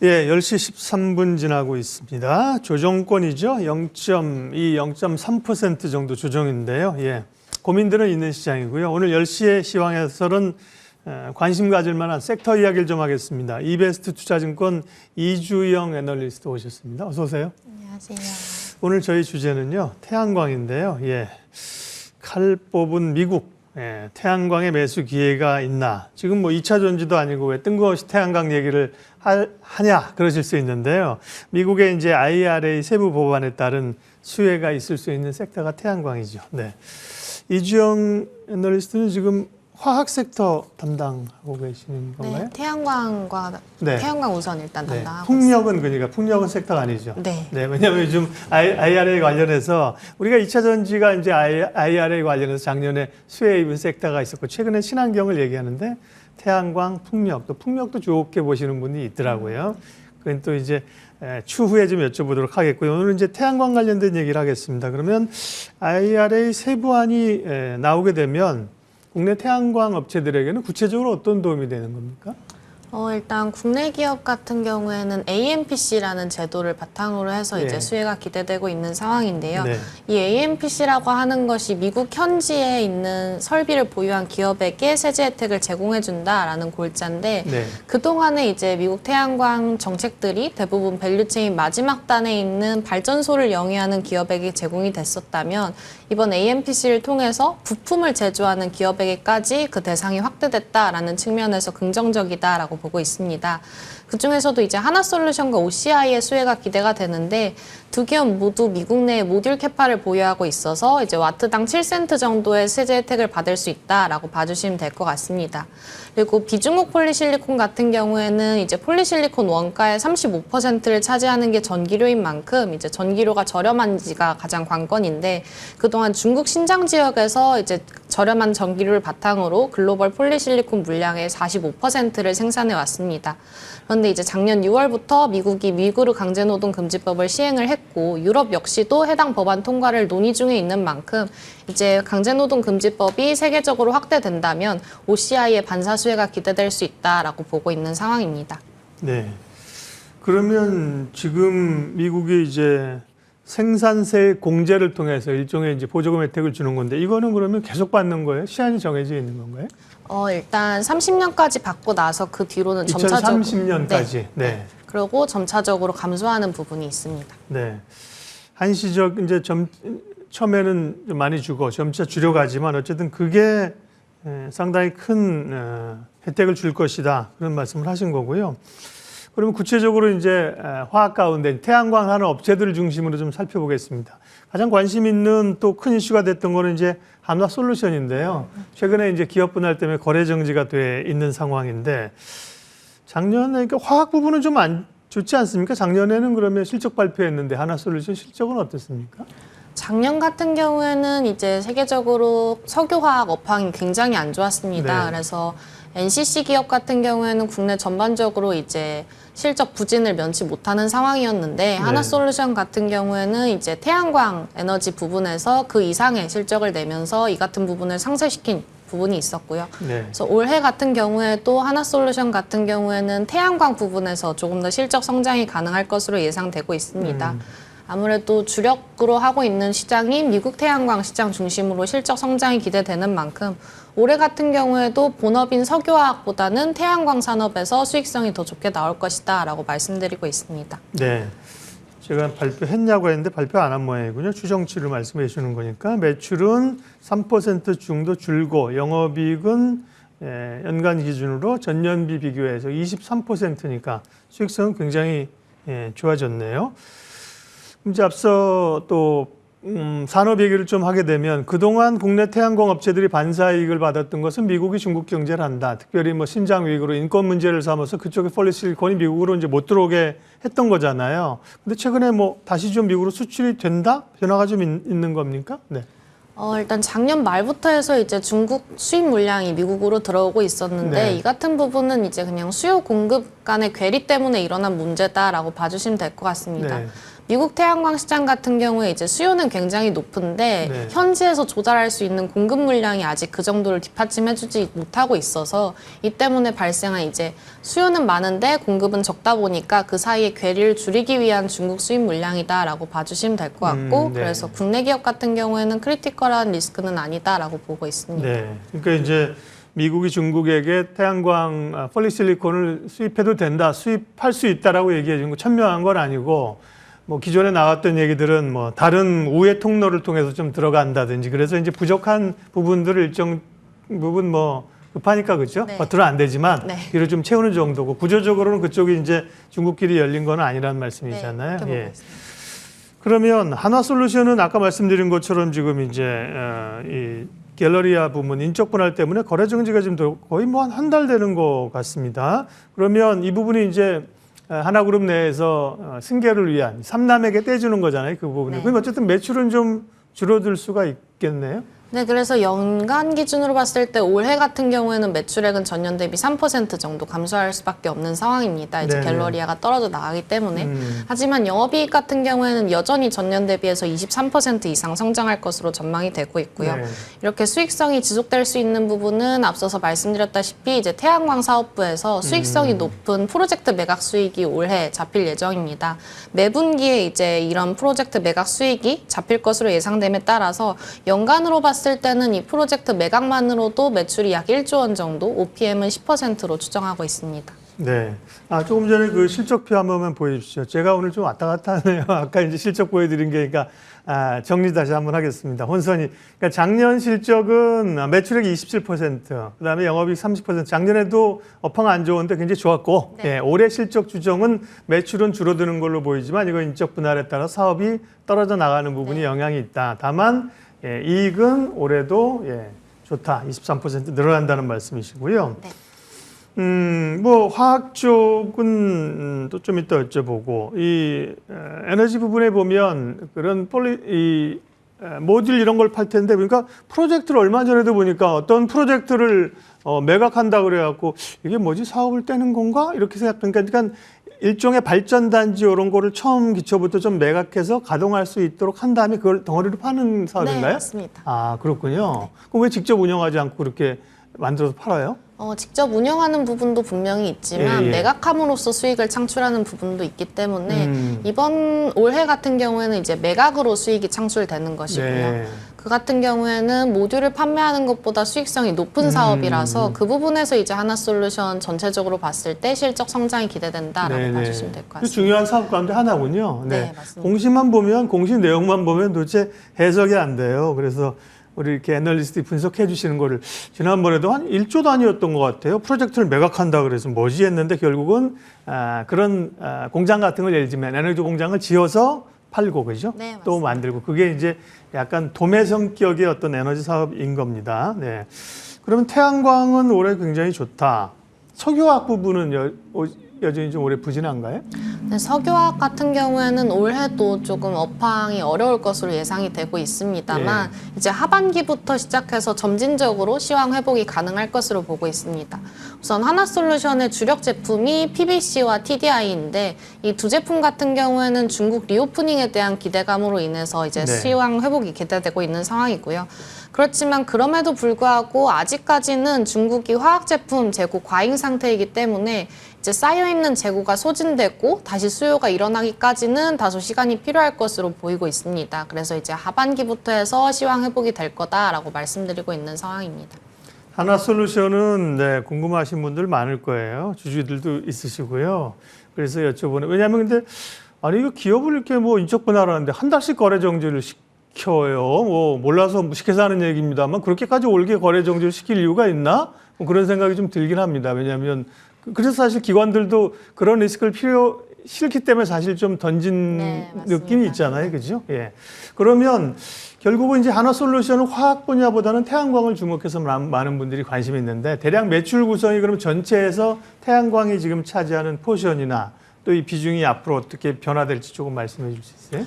예, 10시 13분 지나고 있습니다. 조정권이죠. 0.2, 0.3% 정도 조정인데요. 예, 고민들은 있는 시장이고요. 오늘 10시에 시황해설은 관심 가질 만한 섹터 이야기를 좀 하겠습니다. 이베스트 투자증권 이주영 애널리스트 오셨습니다. 어서 오세요. 안녕하세요. 오늘 저희 주제는요, 태양광인데요. 예, 칼 뽑은 미국. 예, 태양광의 매수 기회가 있나? 지금 뭐 2차 전지도 아니고 왜 뜬금없이 태양광 얘기를 하냐? 그러실 수 있는데요. 미국의 이제 IRA 세부 법안에 따른 수혜가 있을 수 있는 섹터가 태양광이죠. 네. 이주영 애널리스트는 지금 화학 섹터 담당하고 계시는 건가요? 네, 태양광과 네. 태양광 우선 일단 네. 담당하고 풍력은 그러니까 풍력은 섹터가 아니죠. 네. 네. 왜냐하면 요즘 IRA 관련해서 우리가 2차 전지가 이제 IRA 관련해서 작년에 수혜 입은 섹터가 있었고 최근에 친환경을 얘기하는데 태양광, 풍력 또 풍력도 좋게 보시는 분이 있더라고요. 그건 또 이제 추후에 좀 여쭤보도록 하겠고요. 오늘은 이제 태양광 관련된 얘기를 하겠습니다. 그러면 IRA 세부안이 나오게 되면 국내 태양광 업체들에게는 구체적으로 어떤 도움이 되는 겁니까? 일단 국내 기업 같은 경우에는 AMPC라는 제도를 바탕으로 해서 네. 이제 수혜가 기대되고 있는 상황인데요. 네. 이 AMPC라고 하는 것이 미국 현지에 있는 설비를 보유한 기업에게 세제 혜택을 제공해준다라는 골자인데 네. 그동안에 이제 미국 태양광 정책들이 대부분 밸류체인 마지막 단에 있는 발전소를 영위하는 기업에게 제공이 됐었다면 이번 AMPC를 통해서 부품을 제조하는 기업에게까지 그 대상이 확대됐다라는 측면에서 긍정적이다라고 보고 있습니다. 그중에서도 이제 하나솔루션과 OCI의 수혜가 기대가 되는데 두 기업 모두 미국 내에 모듈 캐파를 보유하고 있어서 이제 와트당 7센트 정도의 세제 혜택을 받을 수 있다라고 봐주시면 될 것 같습니다. 그리고 비중국 폴리실리콘 같은 경우에는 이제 폴리실리콘 원가의 35%를 차지하는 게 전기료인 만큼 이제 전기료가 저렴한지가 가장 관건인데 그동안 중국 신장 지역에서 이제 저렴한 전기료를 바탕으로 글로벌 폴리실리콘 물량의 45%를 생산해 왔습니다. 그런데 이제 작년 6월부터 미국이 위구르 강제노동 금지법을 시행을 했고 유럽 역시도 해당 법안 통과를 논의 중에 있는 만큼 이제 강제노동 금지법이 세계적으로 확대된다면 OCI의 반사 수혜가 기대될 수 있다라고 보고 있는 상황입니다. 네. 그러면 지금 미국이 이제 생산세 공제를 통해서 일종의 이제 보조금 혜택을 주는 건데 이거는 그러면 계속 받는 거예요? 시한이 정해져 있는 건가요? 일단 30년까지 받고 나서 그 뒤로는 점차적으로 2030년까지. 네. 그리고 점차적으로 감소하는 부분이 있습니다. 네. 한시적 이제 처음에는 좀 많이 주고 점차 줄여가지만 어쨌든 그게 상당히 큰 혜택을 줄 것이다. 그런 말씀을 하신 거고요. 그러면 구체적으로 이제 화학 가운데 태양광 하는 업체들을 중심으로 좀 살펴보겠습니다. 가장 관심 있는 또 큰 이슈가 됐던 거는 이제 한화솔루션인데요. 최근에 이제 기업 분할 때문에 거래 정지가 돼 있는 상황인데 작년에 그러니까 화학 부분은 좀 안 좋지 않습니까? 작년에는 그러면 실적 발표했는데 한화솔루션 실적은 어떻습니까? 작년 같은 경우에는 이제 세계적으로 석유화학 업황이 굉장히 안 좋았습니다. 네. 그래서 NCC 기업 같은 경우에는 국내 전반적으로 이제 실적 부진을 면치 못하는 상황이었는데 네. 하나솔루션 같은 경우에는 이제 태양광 에너지 부분에서 그 이상의 실적을 내면서 이 같은 부분을 상쇄시킨 부분이 있었고요. 네. 그래서 올해 같은 경우에 또 하나솔루션 같은 경우에는 태양광 부분에서 조금 더 실적 성장이 가능할 것으로 예상되고 있습니다. 아무래도 주력으로 하고 있는 시장이 미국 태양광 시장 중심으로 실적 성장이 기대되는 만큼 올해 같은 경우에도 본업인 석유화학보다는 태양광 산업에서 수익성이 더 좋게 나올 것이다 라고 말씀드리고 있습니다. 네. 제가 발표했냐고 했는데 발표 안 한 모양이군요. 추정치를 말씀해 주시는 거니까 매출은 3% 정도 줄고 영업이익은 연간 기준으로 전년비 비교해서 23%니까 수익성은 굉장히 좋아졌네요. 이제 앞서 또 산업 얘기를 좀 하게 되면 그동안 국내 태양광 업체들이 반사 이익을 받았던 것은 미국이 중국 경제를 한다. 특별히 뭐 신장 위기로 인권 문제를 삼아서 그쪽의 폴리실리콘이 미국으로 이제 못 들어오게 했던 거잖아요. 근데 최근에 뭐 다시 좀 미국으로 수출이 된다? 변화가 좀 있는 겁니까? 네. 일단 작년 말부터 해서 이제 중국 수입 물량이 미국으로 들어오고 있었는데 네. 이 같은 부분은 이제 그냥 수요 공급 간의 괴리 때문에 일어난 문제다라고 봐주시면 될 것 같습니다. 네. 미국 태양광 시장 같은 경우에 이제 수요는 굉장히 높은데 네. 현지에서 조달할 수 있는 공급 물량이 아직 그 정도를 뒷받침해주지 못하고 있어서 이 때문에 발생한 이제 수요는 많은데 공급은 적다 보니까 그 사이에 괴리를 줄이기 위한 중국 수입 물량이다라고 봐주시면 될 것 같고 네. 그래서 국내 기업 같은 경우에는 크리티컬한 리스크는 아니다라고 보고 있습니다. 네. 그러니까 이제 미국이 중국에게 태양광 폴리실리콘을 수입해도 된다, 수입할 수 있다라고 얘기해 준 거 천명한 건 아니고 뭐 기존에 나왔던 얘기들은 뭐 다른 우회 통로를 통해서 좀 들어간다든지 그래서 이제 부족한 부분들을 일정 부분 뭐 급하니까 그렇죠? 네. 겉으로 안 되지만 네. 뒤로 좀 채우는 정도고 구조적으로는 그쪽이 이제 중국끼리 열린 건 아니라는 말씀이잖아요. 그렇게 보고 예. 있습니다. 그러면 한화솔루션은 아까 말씀드린 것처럼 지금 이제 이 갤러리아 부문 인적 분할 때문에 거래 정지가 지금 거의 뭐 한 달 되는 것 같습니다. 그러면 이 부분이 이제 하나그룹 내에서 승계를 위한 삼남에게 떼주는 거잖아요. 그 부분이. 네. 그럼 어쨌든 매출은 좀 줄어들 수가 있겠네요. 네, 그래서 연간 기준으로 봤을 때 올해 같은 경우에는 매출액은 전년 대비 3% 정도 감소할 수밖에 없는 상황입니다. 이제 네네. 갤러리아가 떨어져 나가기 때문에. 하지만 영업이익 같은 경우에는 여전히 전년 대비해서 23% 이상 성장할 것으로 전망이 되고 있고요. 네. 이렇게 수익성이 지속될 수 있는 부분은 앞서서 말씀드렸다시피 이제 태양광 사업부에서 수익성이 높은 프로젝트 매각 수익이 올해 잡힐 예정입니다. 매분기에 이제 이런 프로젝트 매각 수익이 잡힐 것으로 예상됨에 따라서 연간으로 봤을 때는 이 프로젝트 매각만으로도 매출이 약 1조 원 정도, OPM은 10%로 추정하고 있습니다. 네. 조금 전에 그 실적표 한 번만 보여주시죠. 제가 오늘 좀 왔다 갔다 하네요. 아까 이제 실적 보여드린 게, 그러니까, 정리 다시 한번 하겠습니다. 혼선이. 그러니까 작년 실적은 매출액이 27%, 그 다음에 영업이익 30%. 작년에도 업황 안 좋은데 굉장히 좋았고, 네. 예, 올해 실적 추정은 매출은 줄어드는 걸로 보이지만 이거 인적 분할에 따라 사업이 떨어져 나가는 부분이 영향이 있다. 다만, 예, 이익은 올해도 좋다. 23% 늘어난다는 말씀이시고요. 네. 뭐 화학 쪽은 또 좀 이따 여쭤보고 이 에너지 부분에 보면 그런 모듈 이런 걸 팔 텐데 그러니까 프로젝트를 얼마 전에도 보니까 어떤 프로젝트를 매각한다 그래갖고 이게 뭐지 사업을 떼는 건가 이렇게 생각하니까 그러니까 일종의 발전단지 이런 거를 처음 기초부터 좀 매각해서 가동할 수 있도록 한 다음에 그걸 덩어리로 파는 사업인가요? 네, 맞습니다. 그렇군요. 그럼 왜 직접 운영하지 않고 그렇게 만들어서 팔아요? 직접 운영하는 부분도 분명히 있지만 예, 예. 매각함으로써 수익을 창출하는 부분도 있기 때문에 이번 올해 같은 경우에는 이제 매각으로 수익이 창출되는 것이고요. 네. 그 같은 경우에는 모듈을 판매하는 것보다 수익성이 높은 사업이라서 그 부분에서 이제 하나솔루션 전체적으로 봤을 때 실적 성장이 기대된다라고 봐주시면 될 것 같습니다. 중요한 사업 가운데 하나군요. 네, 맞습니다. 공시만 보면 공시 내용만 보면 도대체 해석이 안 돼요. 그래서 우리 이렇게 애널리스트들이 분석해 주시는 거를 지난번에도 한 1조 단위였던 것 같아요. 프로젝트를 매각한다 그래서 뭐지 했는데 결국은 그런 공장 같은 걸 예를 들면 에너지 공장을 지어서 팔고 그죠? 네, 또 맞습니다. 만들고 그게 이제 약간 도매 성격의 어떤 에너지 사업인 겁니다. 네. 그러면 태양광은 올해 굉장히 좋다. 석유화학 부분은 여전히 좀 올해 부진한가요? 네, 석유화학 같은 경우에는 올해도 조금 업황이 어려울 것으로 예상이 되고 있습니다만 이제 하반기부터 시작해서 점진적으로 시황 회복이 가능할 것으로 보고 있습니다. 우선 하나솔루션의 주력 제품이 PVC와 TDI인데 이 두 제품 같은 경우에는 중국 리오프닝에 대한 기대감으로 인해서 이제 시황 회복이 기대되고 있는 상황이고요. 그렇지만 그럼에도 불구하고 아직까지는 중국이 화학 제품 재고 과잉 상태이기 때문에 이제 쌓여있는 재고가 소진되고 다시 수요가 일어나기까지는 다소 시간이 필요할 것으로 보이고 있습니다. 그래서 이제 하반기부터 해서 시황 회복이 될 거다라고 말씀드리고 있는 상황입니다. 하나솔루션은 궁금하신 분들 많을 거예요. 주주들도 있으시고요. 그래서 여쭤보는 왜냐하면 근데 아니 이거 기업을 이렇게 뭐 인적 분할하는데 한 달씩 거래 정지를 시켜요. 뭐 몰라서 무식해서 하는 얘기입니다만 그렇게까지 올게 거래 정지를 시킬 이유가 있나? 뭐 그런 생각이 좀 들긴 합니다. 왜냐하면 그래서 사실 기관들도 그런 리스크를 싫기 때문에 사실 좀 던진 느낌이 있잖아요. 그죠? 예. 그러면 결국은 이제 하나솔루션은 화학 분야보다는 태양광을 주목해서 많은 분들이 관심이 있는데 대략 매출 구성이 그럼 전체에서 태양광이 지금 차지하는 포션이나 또 이 비중이 앞으로 어떻게 변화될지 조금 말씀해 줄 수 있어요?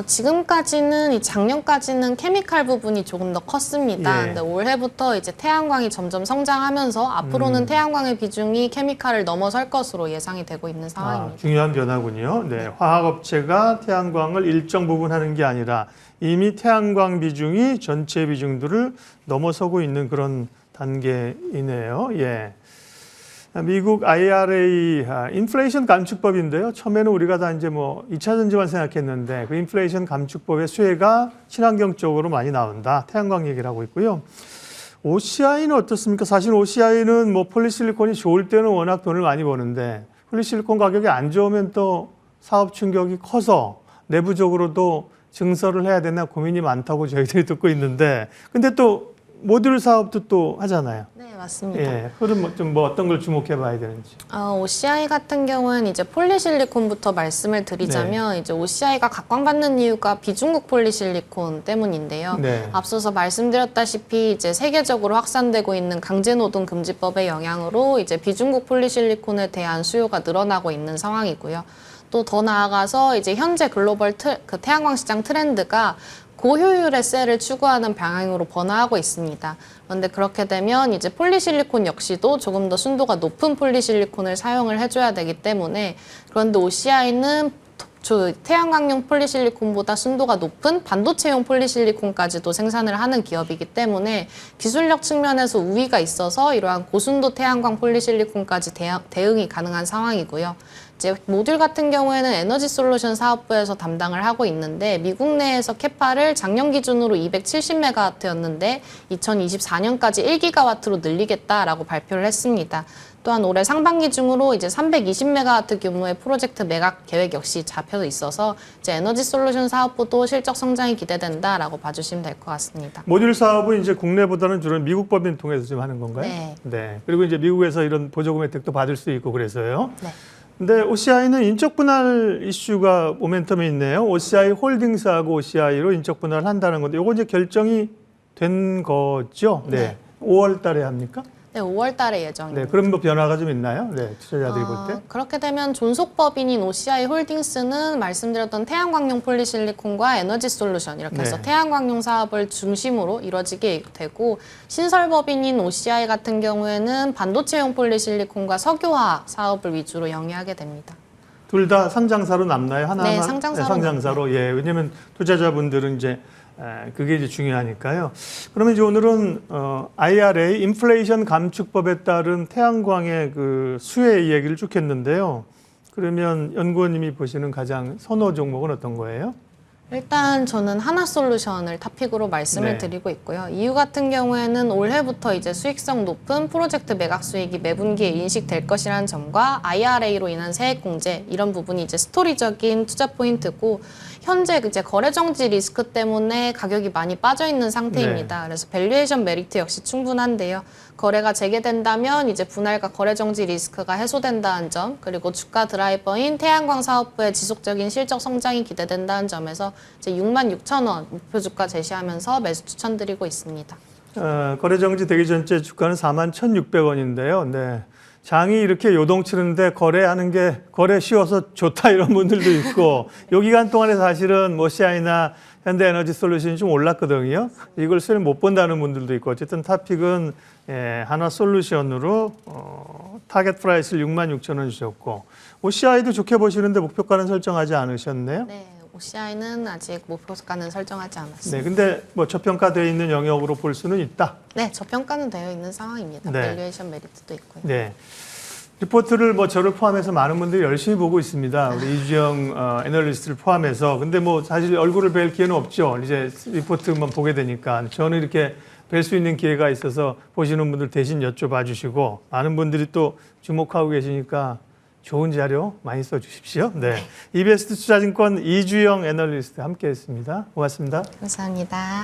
지금까지는 작년까지는 케미칼 부분이 조금 더 컸습니다. 예. 근데 올해부터 이제 태양광이 점점 성장하면서 앞으로는 태양광의 비중이 케미칼을 넘어설 것으로 예상이 되고 있는 상황입니다. 중요한 변화군요. 네, 화학업체가 태양광을 일정 부분 하는 게 아니라 이미 태양광 비중이 전체 비중들을 넘어서고 있는 그런 단계이네요. 예. 미국 IRA 인플레이션 감축법인데요. 처음에는 우리가 다 이제 뭐 2차 전지만 생각했는데 그 인플레이션 감축법의 수혜가 친환경 쪽으로 많이 나온다. 태양광 얘기를 하고 있고요. OCI는 어떻습니까? 사실 OCI는 뭐 폴리실리콘이 좋을 때는 워낙 돈을 많이 버는데 폴리실리콘 가격이 안 좋으면 또 사업 충격이 커서 내부적으로도 증설을 해야 되나 고민이 많다고 저희들이 듣고 있는데 근데 또 모듈 사업도 또 하잖아요. 네, 맞습니다. 예, 흐름 좀 뭐 어떤 걸 주목해 봐야 되는지. OCI 같은 경우는 이제 폴리실리콘부터 말씀을 드리자면 이제 OCI가 각광받는 이유가 비중국 폴리실리콘 때문인데요. 네. 앞서서 말씀드렸다시피 이제 세계적으로 확산되고 있는 강제노동 금지법의 영향으로 이제 비중국 폴리실리콘에 대한 수요가 늘어나고 있는 상황이고요. 또 더 나아가서 이제 현재 글로벌 태양광 시장 트렌드가 고효율의 셀을 추구하는 방향으로 변화하고 있습니다. 그런데 그렇게 되면 이제 폴리실리콘 역시도 조금 더 순도가 높은 폴리실리콘을 사용을 해줘야 되기 때문에 그런데 OCI는 태양광용 폴리실리콘보다 순도가 높은 반도체용 폴리실리콘까지도 생산을 하는 기업이기 때문에 기술력 측면에서 우위가 있어서 이러한 고순도 태양광 폴리실리콘까지 대응이 가능한 상황이고요. 이제 모듈 같은 경우에는 에너지 솔루션 사업부에서 담당을 하고 있는데 미국 내에서 캐파를 작년 기준으로 270메가와트였는데 2024년까지 1기가와트로 늘리겠다라고 발표를 했습니다. 또한 올해 상반기 중으로 이제 320메가와트 규모의 프로젝트 매각 계획 역시 잡혀 있어서 이제 에너지 솔루션 사업부도 실적 성장이 기대된다라고 봐주시면 될 것 같습니다. 모듈 사업은 이제 국내보다는 주로 미국 법인 통해서 좀 하는 건가요? 네. 네. 그리고 이제 미국에서 이런 보조금 혜택도 받을 수 있고 그래서요. 네. 근데 OCI는 인적 분할 이슈가 모멘텀이 있네요. OCI 홀딩스하고 OCI로 인적 분할을 한다는 건데 이거 이제 결정이 된 거죠? 네. 네. 5월 달에 합니까? 네, 5월 달에 예정입니다. 네. 그럼 뭐 변화가 좀 있나요? 네. 투자자들이 볼 때. 그렇게 되면 존속법인인 OCI 홀딩스는 말씀드렸던 태양광용 폴리실리콘과 에너지 솔루션 이렇게 해서 네. 태양광용 사업을 중심으로 이루어지게 되고 신설법인인 OCI 같은 경우에는 반도체용 폴리실리콘과 석유화학 사업을 위주로 영위하게 됩니다. 둘 다 상장사로 남나요? 하나만? 네, 상장사로 상장사로. 예. 왜냐면 투자자분들은 이제 그게 이제 중요하니까요. 그러면 이제 오늘은 IRA 인플레이션 감축법에 따른 태양광의 그 수혜 이야기를 쭉 했는데요. 그러면 연구원님이 보시는 가장 선호 종목은 어떤 거예요? 일단 저는 하나솔루션을 토픽으로 말씀을 네. 드리고 있고요. 이유 같은 경우에는 올해부터 이제 수익성 높은 프로젝트 매각 수익이 매분기에 인식될 것이라는 점과 IRA로 인한 세액 공제 이런 부분이 이제 스토리적인 투자 포인트고 현재 이제 거래 정지 리스크 때문에 가격이 많이 빠져 있는 상태입니다. 네. 그래서 밸류에이션 메리트 역시 충분한데요. 거래가 재개된다면 이제 분할과 거래 정지 리스크가 해소된다는 점, 그리고 주가 드라이버인 태양광 사업부의 지속적인 실적 성장이 기대된다는 점에서 이제 66,000원 목표 주가 제시하면서 매수 추천드리고 있습니다. 거래 정지 되기 전째 주가는 41,600원인데요. 네. 장이 이렇게 요동치는데 거래하는 게 거래 쉬워서 좋다 이런 분들도 있고 요 기간 동안에 사실은 뭐 CI나 현대에너지 솔루션이 좀 올랐거든요. 이걸 수혜를 못 본다는 분들도 있고 어쨌든 타픽은 하나 솔루션으로 타겟 프라이스를 66,000원 주셨고 OCI도 좋게 보시는데 목표가는 설정하지 않으셨네요. 네, OCI는 아직 목표가는 설정하지 않았습니다. 네, 근데 뭐 저평가되어 있는 영역으로 볼 수는 있다. 네, 저평가는 되어 있는 상황입니다. 네. 밸류에이션 메리트도 있고요. 네. 리포트를 뭐 저를 포함해서 많은 분들이 열심히 보고 있습니다. 우리 이주영 애널리스트를 포함해서. 근데 뭐 사실 얼굴을 뵐 기회는 없죠. 이제 리포트만 보게 되니까. 저는 이렇게 뵐 수 있는 기회가 있어서 보시는 분들 대신 여쭤봐 주시고 많은 분들이 또 주목하고 계시니까 좋은 자료 많이 써주십시오. 네. 이베스트 투자증권 이주영 애널리스트 함께했습니다. 고맙습니다. 감사합니다.